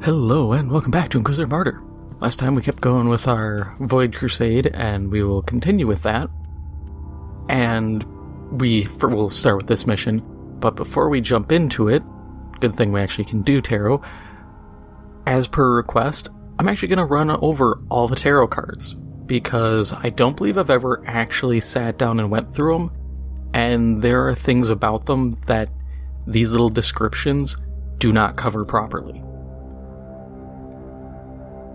Hello and welcome back to Inquisitor Martyr. Last time we kept going with our Void Crusade, and we will continue with that. And we'll start with this mission, but before we jump into it, good thing we actually can do tarot, as per request, I'm actually going to run over all the tarot cards, because I don't believe I've ever actually sat down and went through them, and there are things about them that these little descriptions do not cover properly.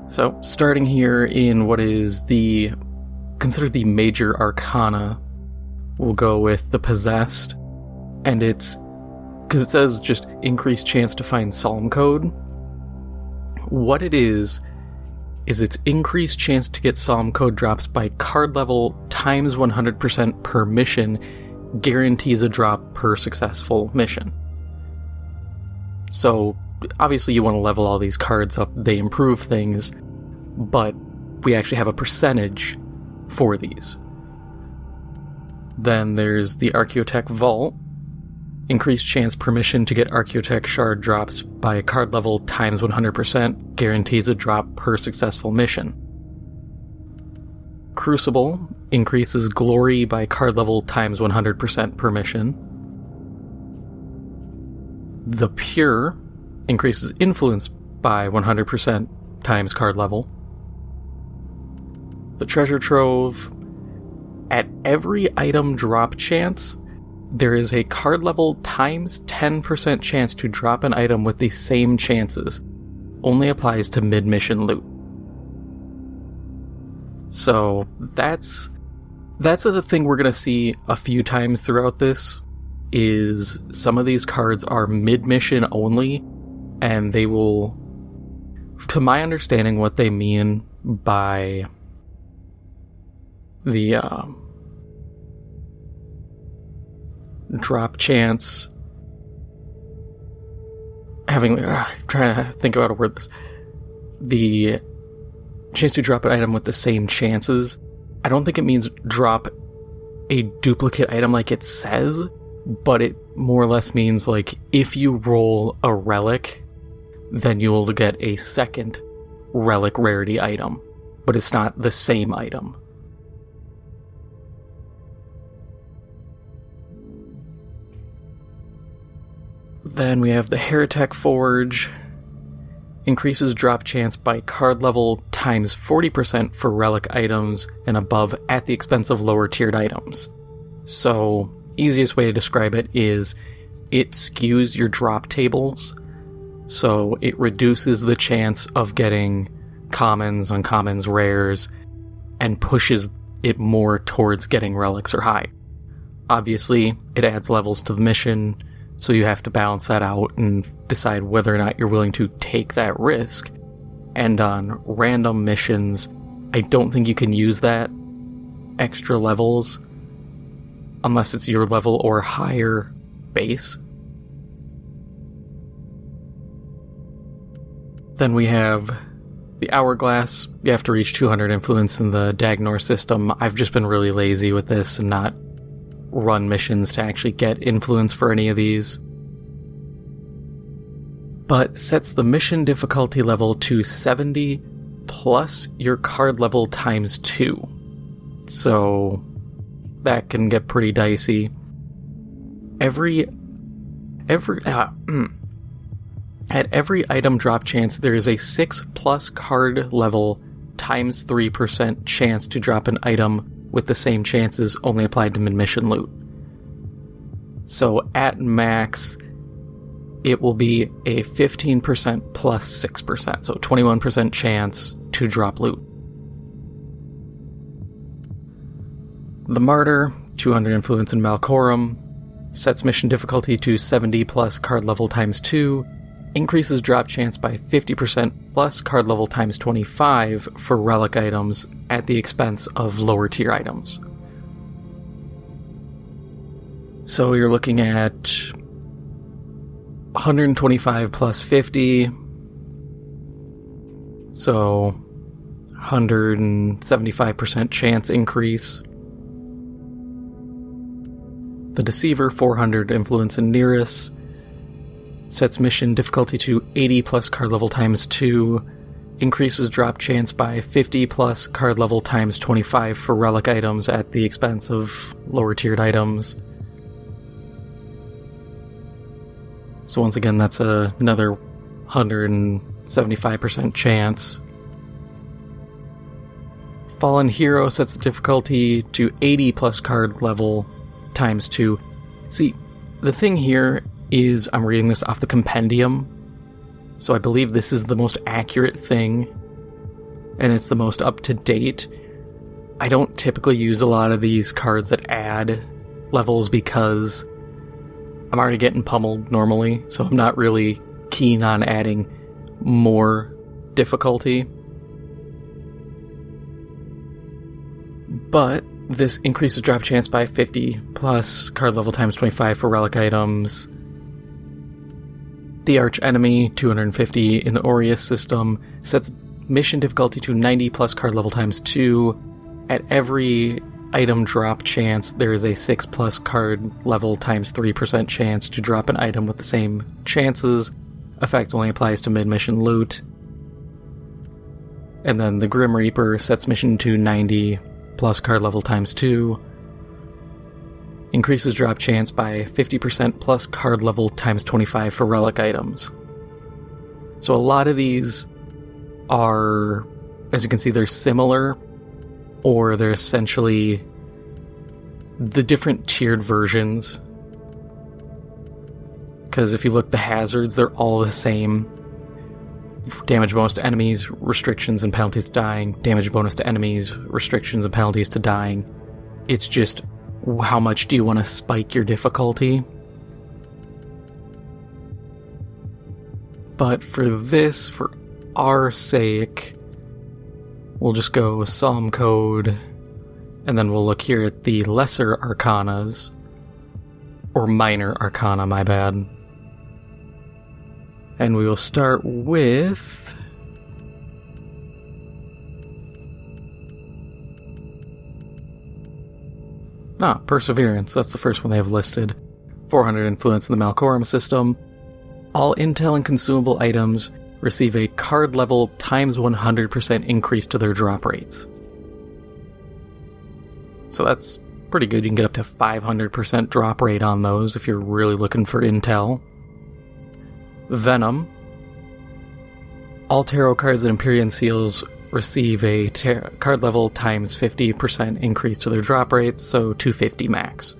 So, starting here in what is considered the major arcana, we'll go with the Possessed, and it's, because it says just increased chance to find Psalm code. What it is it's increased chance to get Psalm code drops by card level times 100% per mission, guarantees a drop per successful mission. So, obviously you want to level all these cards up, they improve things, but we actually have a percentage for these. Then there's the Archaeotech Vault. Increased chance per mission to get Archaeotech Shard drops by a card level times 100%, guarantees a drop per successful mission. Crucible increases glory by card level times 100% per mission. The Pure increases influence by 100% times card level. The Treasure Trove, at every item drop chance, there is a card level times 10% chance to drop an item with the same chances. Only applies to mid-mission loot. So that's the thing we're going to see a few times throughout this, is some of these cards are mid-mission only, and they will, to my understanding, what they mean by the drop chance, trying to think about how to word this, the chance to drop an item with the same chances, I don't think it means drop a duplicate item like it says, but it more or less means like if you roll a relic, then you will get a second relic rarity item, but it's not the same item. Then we have the Heretic Forge. Increases drop chance by card level times 40% for relic items and above at the expense of lower tiered items. So, easiest way to describe it is it skews your drop tables, so it reduces the chance of getting commons, uncommons, rares, and pushes it more towards getting relics or high. Obviously, it adds levels to the mission, so you have to balance that out and decide whether or not you're willing to take that risk. And on random missions, I don't think you can use that extra levels unless it's your level or higher base. Then we have the Hourglass. You have to reach 200 influence in the Dagnor system. I've just been really lazy with this and not run missions to actually get influence for any of these. But sets the mission difficulty level to 70 plus your card level times 2. So that can get pretty dicey. At every item drop chance, there is a 6 plus card level times 3% chance to drop an item with the same chances, only applied to mid-mission loot. So at max, it will be a 15% plus 6%, so 21% chance to drop loot. The Martyr, 200 influence in Malcorum, sets mission difficulty to 70 plus card level times 2, increases drop chance by 50% plus card level times 25 for relic items at the expense of lower tier items. So you're looking at 125 plus 50, so 175% chance increase. The Deceiver, 400 influence in Nearest, sets mission difficulty to 80 plus card level times 2, increases drop chance by 50 plus card level times 25 for relic items at the expense of lower tiered items. So once again, that's another 175% chance. Fallen Hero sets the difficulty to 80 plus card level times 2. See, the thing here is I'm reading this off the compendium, so I believe this is the most accurate thing, and it's the most up-to-date. I don't typically use a lot of these cards that add levels because I'm already getting pummeled normally, so I'm not really keen on adding more difficulty. But this increases drop chance by 50 plus card level times 25 for relic items. The Arch Enemy, 250 in the Aureus system, sets mission difficulty to 90 plus card level times 2. At every item drop chance, there is a 6 plus card level times 3% chance to drop an item with the same chances. Effect only applies to mid-mission loot. And then the Grim Reaper sets mission to 90 plus card level times 2. Increases drop chance by 50% plus card level times 25 for relic items. So a lot of these are, as you can see, they're similar, or they're essentially the different tiered versions. Because if you look at the hazards, they're all the same. Damage bonus to enemies, restrictions and penalties to dying. Damage bonus to enemies, restrictions and penalties to dying. It's just how much do you want to spike your difficulty? But for this, for our sake, we'll just go Psalm Code, and then we'll look here at the Lesser Arcanas, or Minor Arcana, my bad. And we will start with Perseverance. That's the first one they have listed. 400 influence in the Malcorum system. All intel and consumable items receive a card level times 100% increase to their drop rates. So that's pretty good. You can get up to 500% drop rate on those if you're really looking for intel. Venom. All tarot cards and Empyrean seals receive a card level times 50% increase to their drop rates, so 250 max.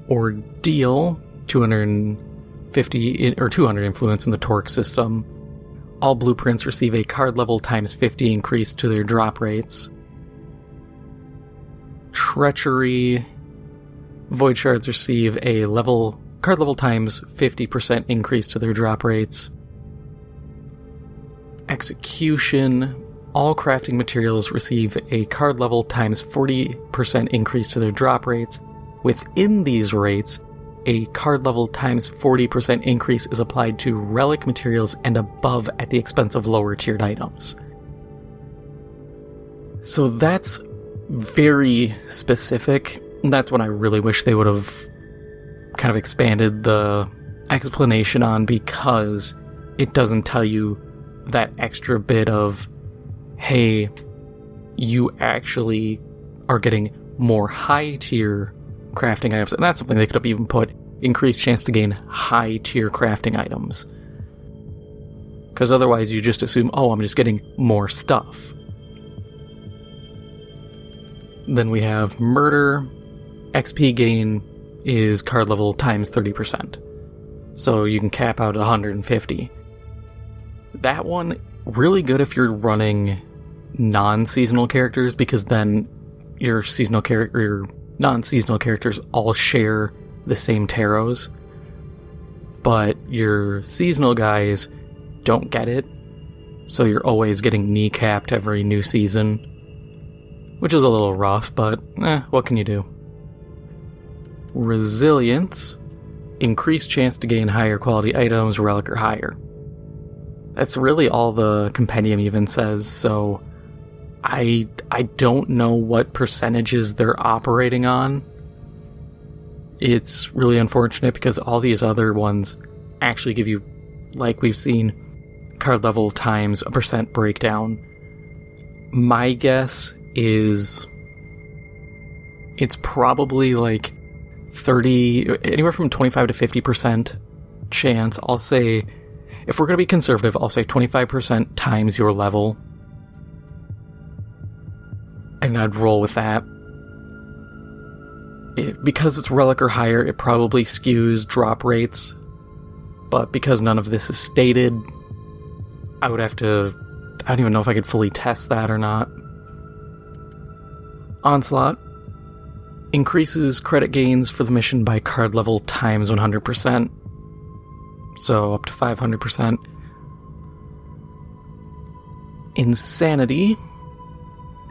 Ordeal, 250 or 200 influence in the Torque system. All blueprints receive a card level times 50 increase to their drop rates. Treachery. Void shards receive a card level times 50% increase to their drop rates. Execution. All crafting materials receive a card level times 40% increase to their drop rates. Within these rates, a card level times 40% increase is applied to relic materials and above at the expense of lower tiered items. So that's very specific. That's what I really wish they would have kind of expanded the explanation on, because it doesn't tell you that extra bit of, hey, you actually are getting more high tier crafting items. And that's something they could have even put increased chance to gain high tier crafting items. Because otherwise you just assume, oh, I'm just getting more stuff. Then we have Murder. XP gain is card level times 30%. So you can cap out at 150. That one, really good if you're running non-seasonal characters, because then your non-seasonal characters all share the same tarots. But your seasonal guys don't get it. So you're always getting kneecapped every new season. Which is a little rough, but what can you do? Resilience. Increased chance to gain higher quality items, relic or higher. That's really all the compendium even says, so I don't know what percentages they're operating on. It's really unfortunate because all these other ones actually give you, like we've seen, card level times a percent breakdown. My guess is it's probably like 30, anywhere from 25 to 50% chance. I'll say, if we're going to be conservative, I'll say 25% times your level. And I'd roll with that. Because it's relic or higher, it probably skews drop rates. But because none of this is stated, I would have to... I don't even know if I could fully test that or not. Onslaught increases credit gains for the mission by card level times 100%. So up to 500%. Insanity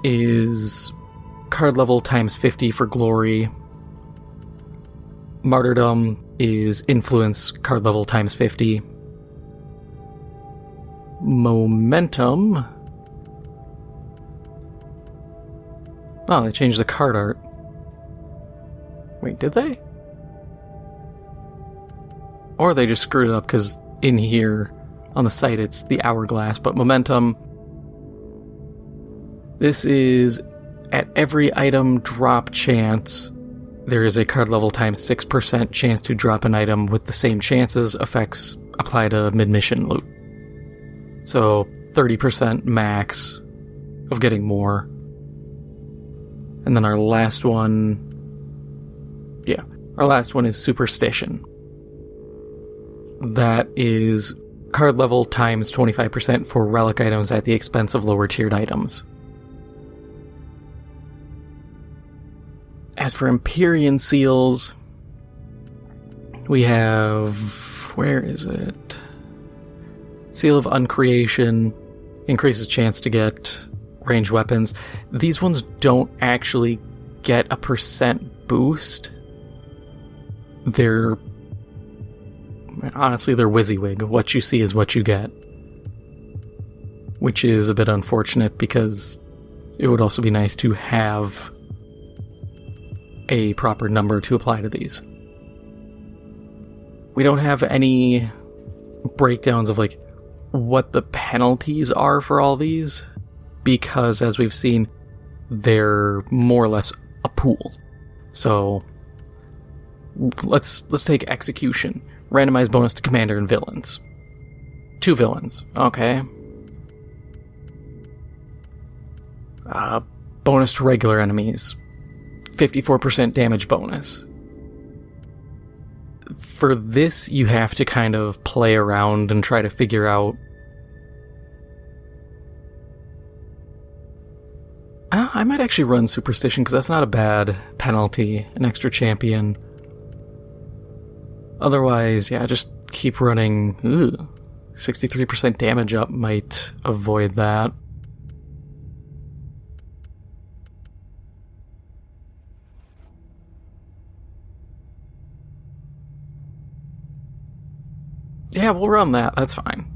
is card level times 50 for glory. Martyrdom is influence card level times 50. Momentum. Oh, they changed the card art. Wait, did they? Or they just screwed it up because in here on the site it's the hourglass, but momentum. This is at every item drop chance. There is a card level times 6% chance to drop an item with the same chances effects apply to mid-mission loot. So 30% max of getting more. And then our last one... Yeah, our last one is Superstition. That is card level times 25% for relic items at the expense of lower tiered items. As for Empyrean seals, we have... Where is it? Seal of Uncreation increases chance to get ranged weapons. These ones don't actually get a percent boost. They're... Honestly, they're WYSIWYG. What you see is what you get. Which is a bit unfortunate because it would also be nice to have a proper number to apply to these. We don't have any breakdowns of like what the penalties are for all these because, as we've seen, they're more or less a pool. So let's take Execution. Randomized bonus to commander and villains. 2 villains. Okay. Bonus to regular enemies. 54% damage bonus. For this, you have to kind of play around and try to figure out... I might actually run Superstition, because that's not a bad penalty. An extra champion. Otherwise, yeah, just keep running... 63% damage up might avoid that. Yeah, we'll run that. That's fine.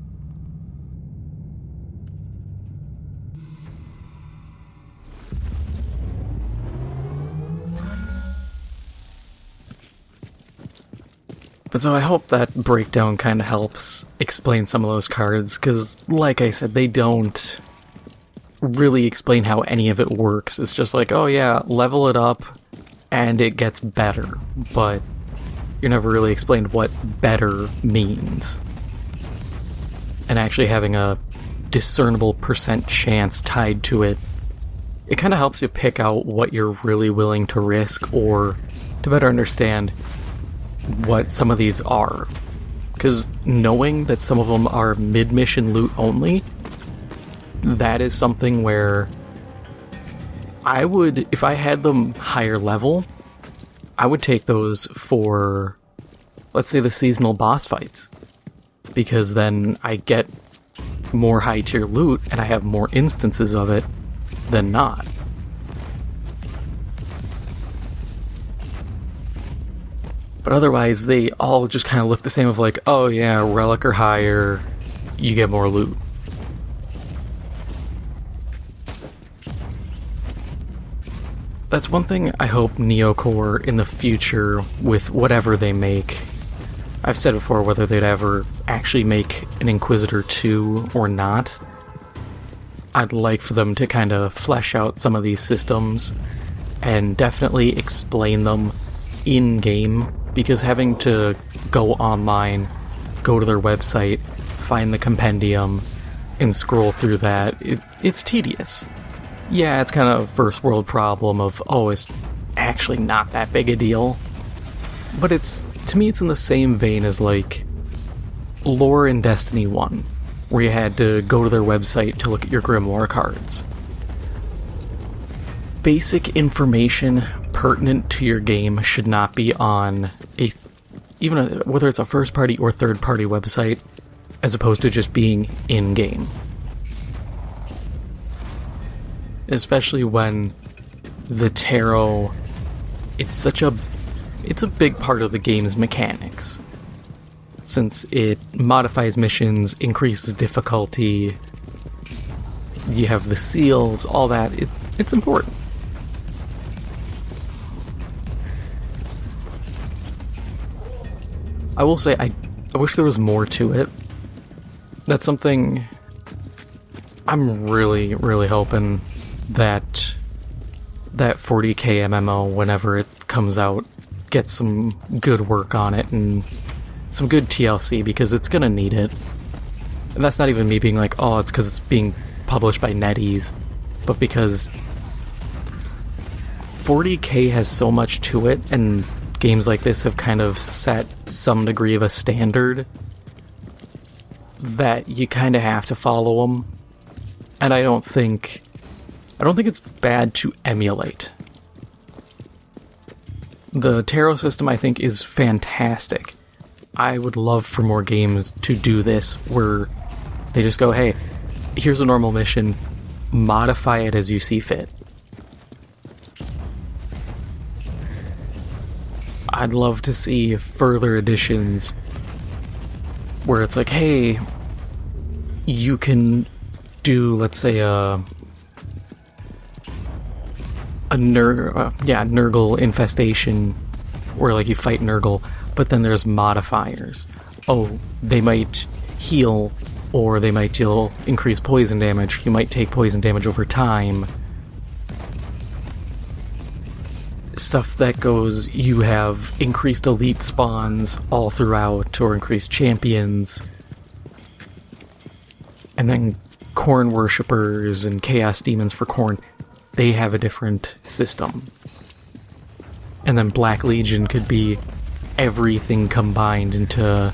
But so I hope that breakdown kind of helps explain some of those cards, because, like I said, they don't really explain how any of it works. It's just like, oh yeah, level it up, and it gets better, but you're never really explained what better means. And actually having a discernible percent chance tied to it, it kind of helps you pick out what you're really willing to risk, or to better understand what some of these are. Because knowing that some of them are mid-mission loot only, that is something where I would, if I had them higher level, I would take those for, let's say, the seasonal boss fights. Because then I get more high-tier loot, and I have more instances of it than not. But otherwise, they all just kind of look the same of like, oh yeah, relic or higher, you get more loot. That's one thing I hope Neocore in the future, with whatever they make, I've said before whether they'd ever actually make an Inquisitor 2 or not, I'd like for them to kind of flesh out some of these systems and definitely explain them in-game, because having to go online, go to their website, find the compendium, and scroll through that, it's tedious. Yeah, it's kind of a first world problem of, it's actually not that big a deal. But to me, it's in the same vein as, like, lore in Destiny 1, where you had to go to their website to look at your Grimoire cards. Basic information pertinent to your game should not be on whether it's a first-party or third-party website, as opposed to just being in-game. Especially when the tarot, it's a big part of the game's mechanics, since it modifies missions, increases difficulty, you have the seals, all that, it's important. I will say, I wish there was more to it. That's something I'm really, really hoping that 40K MMO, whenever it comes out, gets some good work on it and some good TLC, because it's gonna need it. And that's not even me being like, it's because it's being published by NetEase, but because 40K has so much to it, and games like this have kind of set some degree of a standard that you kind of have to follow them. And I don't think it's bad to emulate. The tarot system, I think, is fantastic. I would love for more games to do this, where they just go, hey, here's a normal mission, modify it as you see fit. I'd love to see further additions where it's like, hey, you can do, let's say, Nurgle infestation, where like you fight Nurgle, but then there's modifiers. They might heal, or they might deal increased poison damage. You might take poison damage over time. Stuff that goes, you have increased elite spawns all throughout, or increased champions. And then Khorne worshippers and chaos demons for Khorne, they have a different system. And then Black Legion could be everything combined into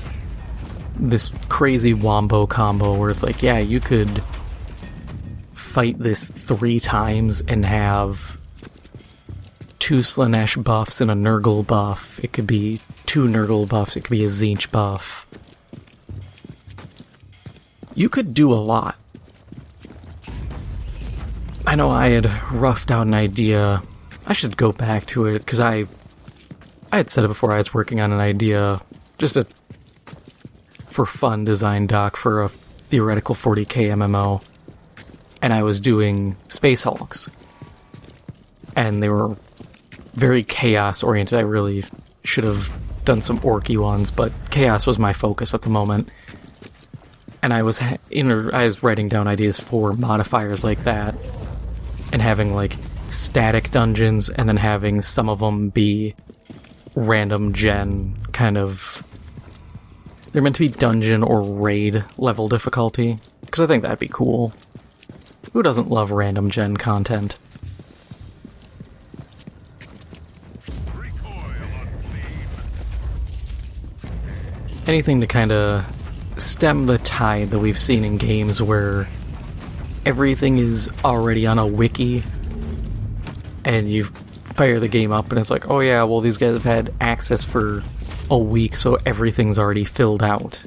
this crazy wombo combo where it's like, yeah, you could fight this 3 times and have 2 Slanesh buffs and a Nurgle buff. It could be 2 Nurgle buffs, it could be a Tzeentch buff. You could do a lot. I know I had roughed out an idea. I should go back to it, because I had said it before. I was working on an idea, just for fun design doc for a theoretical 40k MMO, and I was doing Space Hulks. And they were very chaos-oriented. I really should have done some orky ones, but chaos was my focus at the moment. And I was writing down ideas for modifiers like that, and having like static dungeons, and then having some of them be random gen kind of. They're meant to be dungeon or raid level difficulty, because I think that'd be cool. Who doesn't love random gen content? Anything to kind of stem the tide that we've seen in games where everything is already on a wiki, and you fire the game up and it's like, oh yeah, well these guys have had access for a week, so everything's already filled out.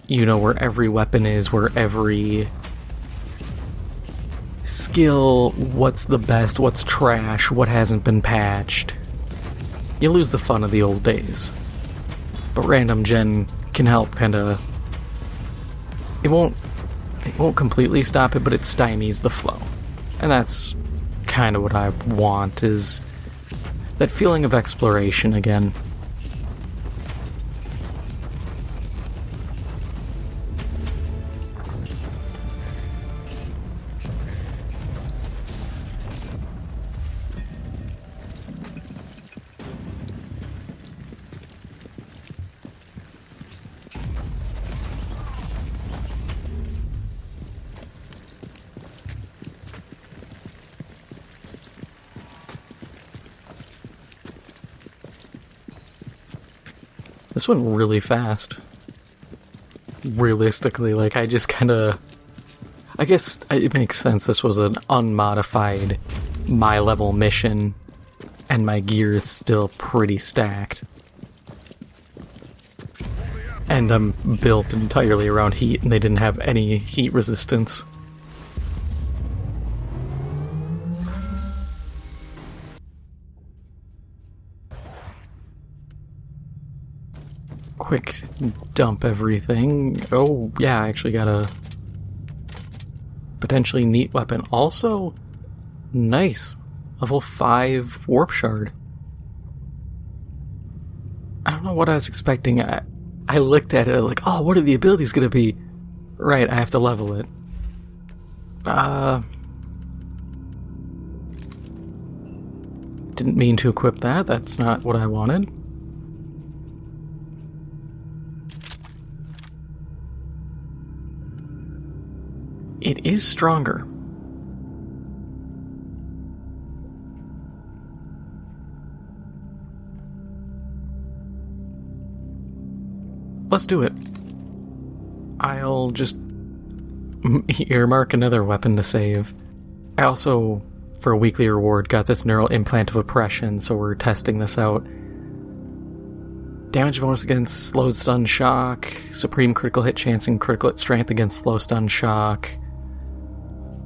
You know where every weapon is, where every skill, what's the best, what's trash, what hasn't been patched. You lose the fun of the old days. But random gen can help kind of. It won't completely stop it, but it stymies the flow. And that's kind of what I want, is that feeling of exploration again. This went really fast. Realistically, like, I just kinda... I guess it makes sense this was an unmodified, my-level mission, and my gear is still pretty stacked. And I'm built entirely around heat, and they didn't have any heat resistance. Quick dump everything. Oh, yeah, I actually got a potentially neat weapon. Also, nice. Level 5 warp shard. I don't know what I was expecting. I looked at it, I was like, oh, what are the abilities gonna be? Right, I have to level it. Didn't mean to equip that. That's not what I wanted. It is stronger. Let's do it. I'll just earmark another weapon to save. I also, for a weekly reward, got this neural implant of oppression, so we're testing this out. Damage bonus against slow stun shock, supreme critical hit chance and critical hit strength against slow stun shock.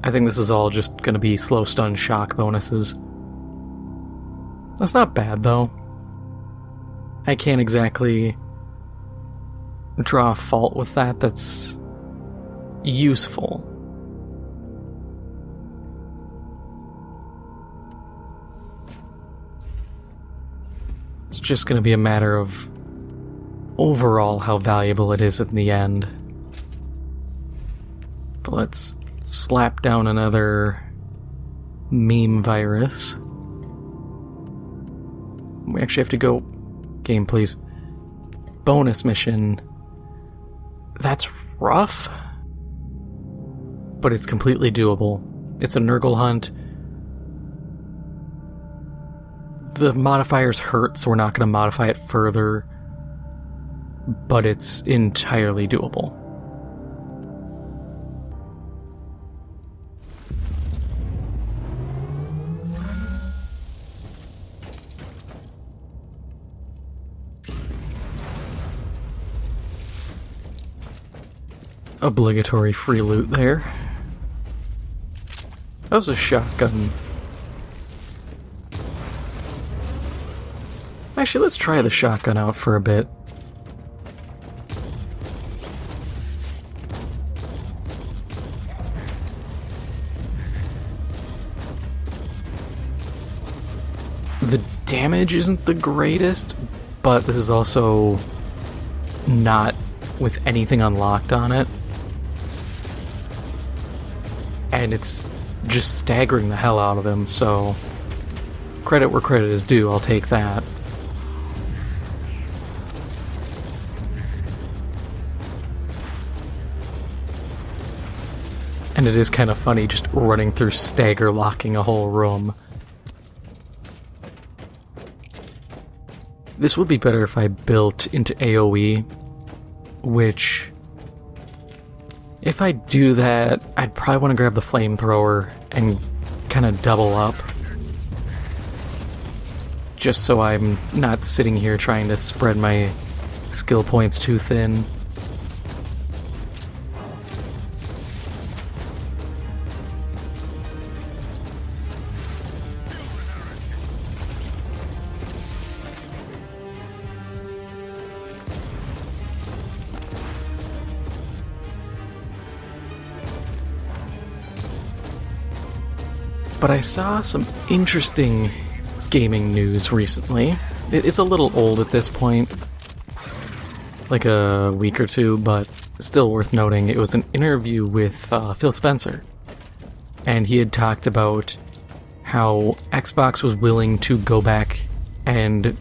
I think this is all just going to be slow stun shock bonuses. That's not bad, though. I can't exactly draw a fault with that. That's useful. It's just going to be a matter of overall how valuable it is in the end. But let's slap down another meme virus. We actually have to go... Game, please. Bonus mission. That's rough, but it's completely doable. It's a Nurgle hunt. The modifiers hurt, so we're not going to modify it further, but it's entirely doable. Obligatory free loot there. That was a shotgun. Actually, let's try the shotgun out for a bit. The damage isn't the greatest, but this is also not with anything unlocked on it. And it's just staggering the hell out of him, so credit where credit is due, I'll take that. And it is kind of funny just running through stagger locking a whole room. This would be better if I built into AoE, which... if I do that, I'd probably want to grab the flamethrower and kind of double up. Just so I'm not sitting here trying to spread my skill points too thin. But I saw some interesting gaming news recently. It's a little old at this point, like a week or two, but still worth noting. It was an interview with Phil Spencer, and he had talked about how Xbox was willing to go back and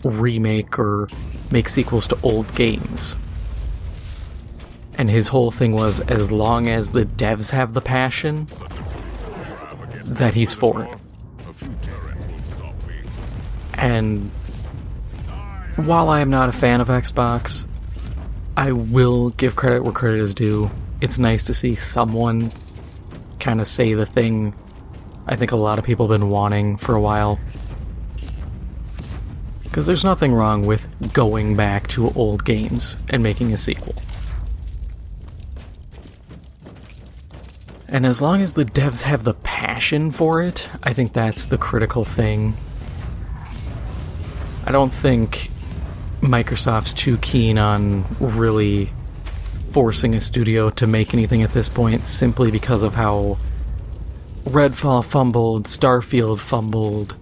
remake or make sequels to old games. And his whole thing was, as long as the devs have the passion, that he's for it. And while I am not a fan of Xbox, I will give credit where credit is due. It's nice to see someone kind of say the thing I think a lot of people have been wanting for a while. Because there's nothing wrong with going back to old games and making a sequel. And as long as the devs have the passion for it, I think that's the critical thing. I don't think Microsoft's too keen on really forcing a studio to make anything at this point, simply because of how Redfall fumbled, Starfield fumbled,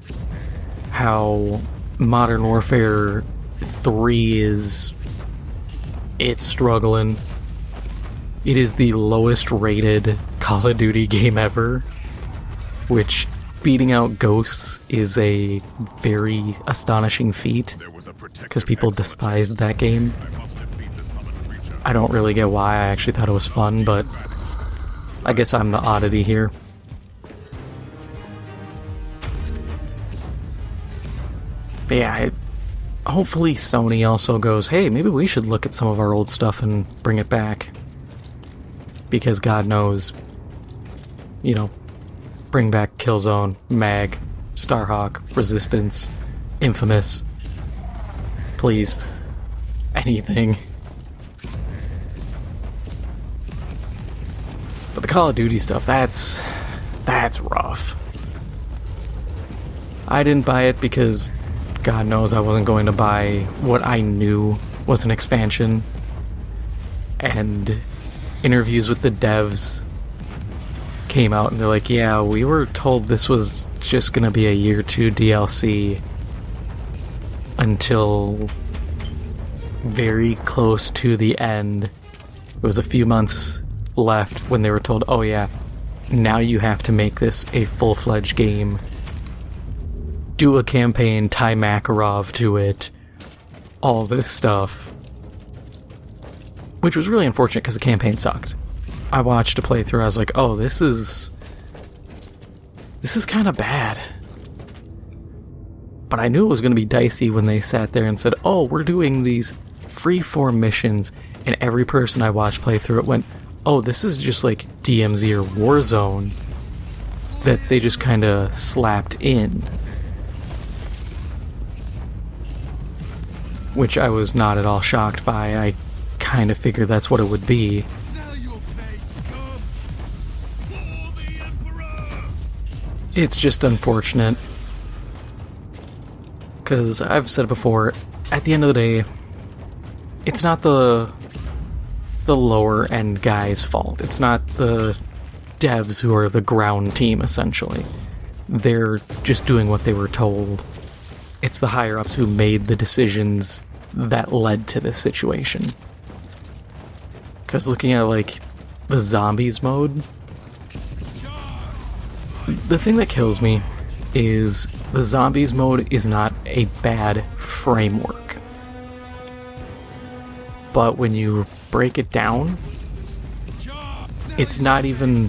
how Modern Warfare 3 it's struggling. It is the lowest rated Call of Duty game ever, which beating out Ghosts is a very astonishing feat, because people despised that game. I don't really get why. I actually thought it was fun, but I guess I'm the oddity here. But yeah, hopefully Sony also goes, hey, maybe we should look at some of our old stuff and bring it back. Because God knows, you know, bring back Killzone, Mag, Starhawk, Resistance, Infamous. Please. Anything. But the Call of Duty stuff, that's rough. I didn't buy it because God knows I wasn't going to buy what I knew was an expansion. And interviews with the devs came out and they're like, yeah, we were told this was just gonna be a year 2 DLC until very close to the end. It was a few months left when they were told, oh yeah, now you have to make this a full-fledged game. Do a campaign, tie Makarov to it, all this stuff. Which was really unfortunate because the campaign sucked. I watched a playthrough, I was like, oh, this is kind of bad. But I knew it was going to be dicey when they sat there and said, oh, we're doing these free-form missions, and every person I watched play through it went, oh, this is just like DMZ or Warzone that they just kind of slapped in. Which I was not at all shocked by. I kind of figured that's what it would be. It's just unfortunate. Because I've said it before, at the end of the day, it's not the lower end guys' fault. It's not the devs who are the ground team, essentially. They're just doing what they were told. It's the higher-ups who made the decisions that led to this situation. Because looking at, like, the zombies mode, the thing that kills me is the zombies mode is not a bad framework. But when you break it down, it's not even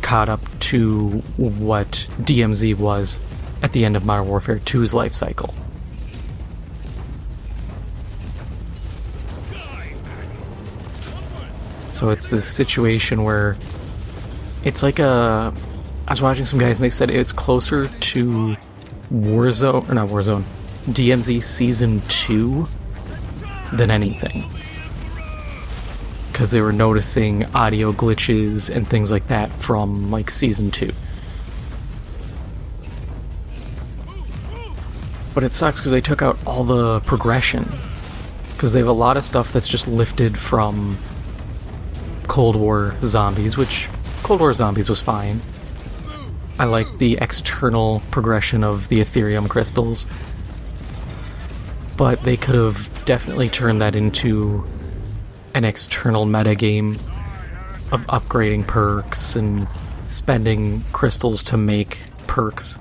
caught up to what DMZ was at the end of Modern Warfare 2's life cycle. So it's this situation where it's like I was watching some guys and they said it's closer to Warzone, or not Warzone, DMZ Season 2 than anything. Because they were noticing audio glitches and things like that from, like, Season 2. But it sucks because they took out all the progression. Because they have a lot of stuff that's just lifted from Cold War Zombies, which Cold War Zombies was fine. I like the external progression of the Ethereum crystals, but they could have definitely turned that into an external metagame of upgrading perks and spending crystals to make perks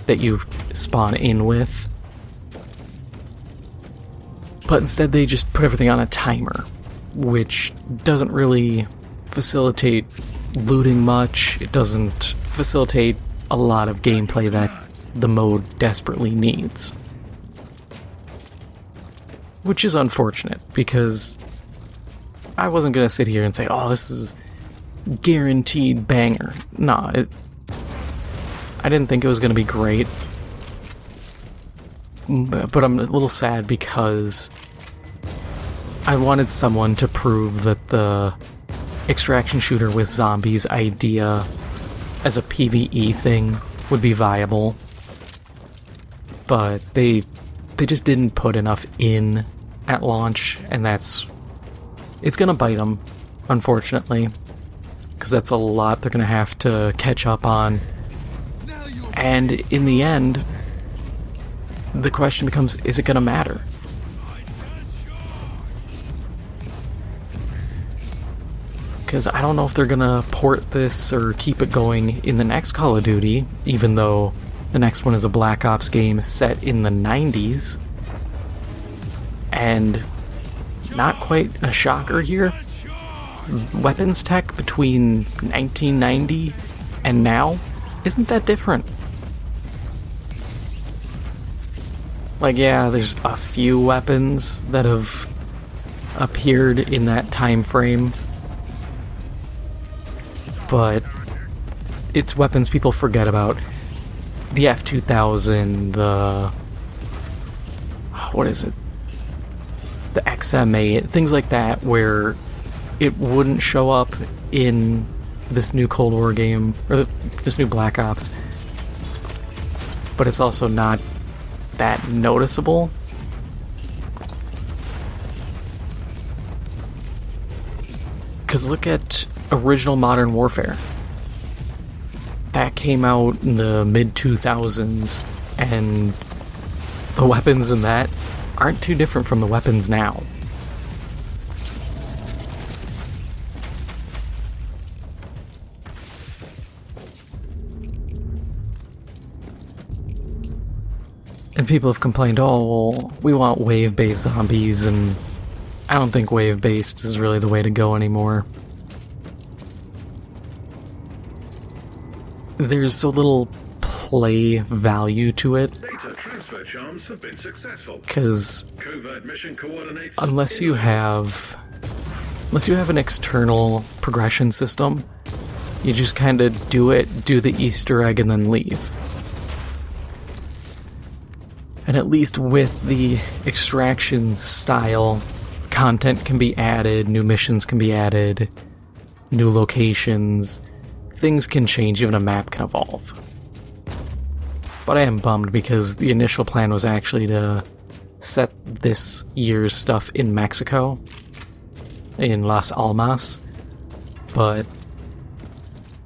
that you spawn in with. But instead they just put everything on a timer, which doesn't really facilitate looting much. It doesn't facilitate a lot of gameplay that the mode desperately needs. Which is unfortunate, because I wasn't going to sit here and say, oh, this is guaranteed banger. Nah, I didn't think it was going to be great. But I'm a little sad because I wanted someone to prove that the extraction shooter with zombies idea as a PvE thing would be viable. But they just didn't put enough in at launch, and it's gonna bite them, unfortunately, because that's a lot they're gonna have to catch up on. And in the end, the question becomes, is it gonna matter? Because I don't know if they're gonna port this or keep it going in the next Call of Duty, even though the next one is a Black Ops game set in the 90s. And not quite a shocker here, weapons tech between 1990 and now isn't that different. Like, yeah, there's a few weapons that have appeared in that time frame, but it's weapons people forget about. The F-2000, what is it? The XM8, things like that, where it wouldn't show up in this new Cold War game, or this new Black Ops, but it's also not that noticeable. Because look at original Modern Warfare. That came out in the mid-2000s, and the weapons in that aren't too different from the weapons now. And people have complained, oh, well, we want wave-based zombies, and I don't think wave-based is really the way to go anymore. There's so little play value to it, Data transfer charms have been successful. because Covert mission coordinates. unless you have an external progression system, you just kind of do the Easter egg, and then leave. And at least with the extraction style, content can be added, new missions can be added, new locations, things can change, even a map can evolve. But I am bummed because the initial plan was actually to set this year's stuff in Mexico, in Las Almas, but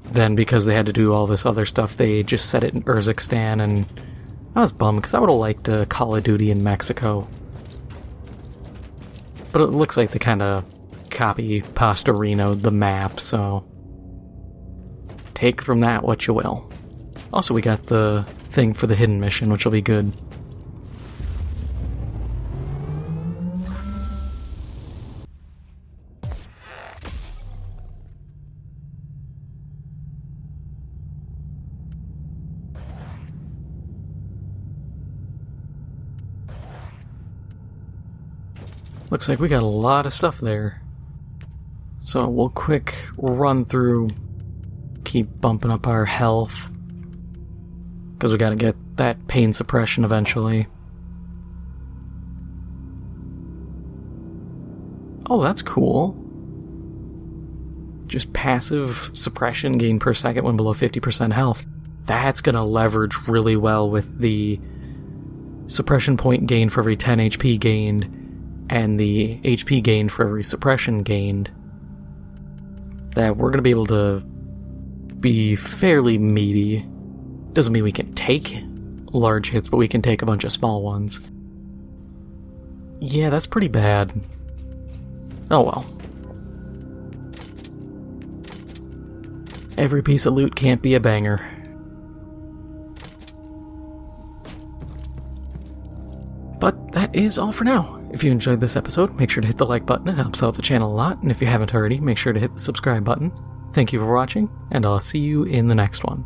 then because they had to do all this other stuff, they just set it in Urzikstan, and I was bummed because I would have liked a Call of Duty in Mexico. But it looks like they kind of copy-pastorino'd the map, so take from that what you will. Also, we got the thing for the hidden mission, which will be good. Looks like we got a lot of stuff there. So we'll quick run through, keep bumping up our health, because we gotta get that pain suppression eventually. Oh, that's cool. Just passive suppression gain per second when below 50% health. That's gonna leverage really well with the suppression point gain for every 10 HP gained, and the HP gained for every suppression gained. That we're going to be able to be fairly meaty. Doesn't mean we can take large hits, but we can take a bunch of small ones. Yeah, that's pretty bad. Oh well. Every piece of loot can't be a banger. But that is all for now. If you enjoyed this episode, make sure to hit the like button. It helps out the channel a lot. And if you haven't already, make sure to hit the subscribe button. Thank you for watching, and I'll see you in the next one.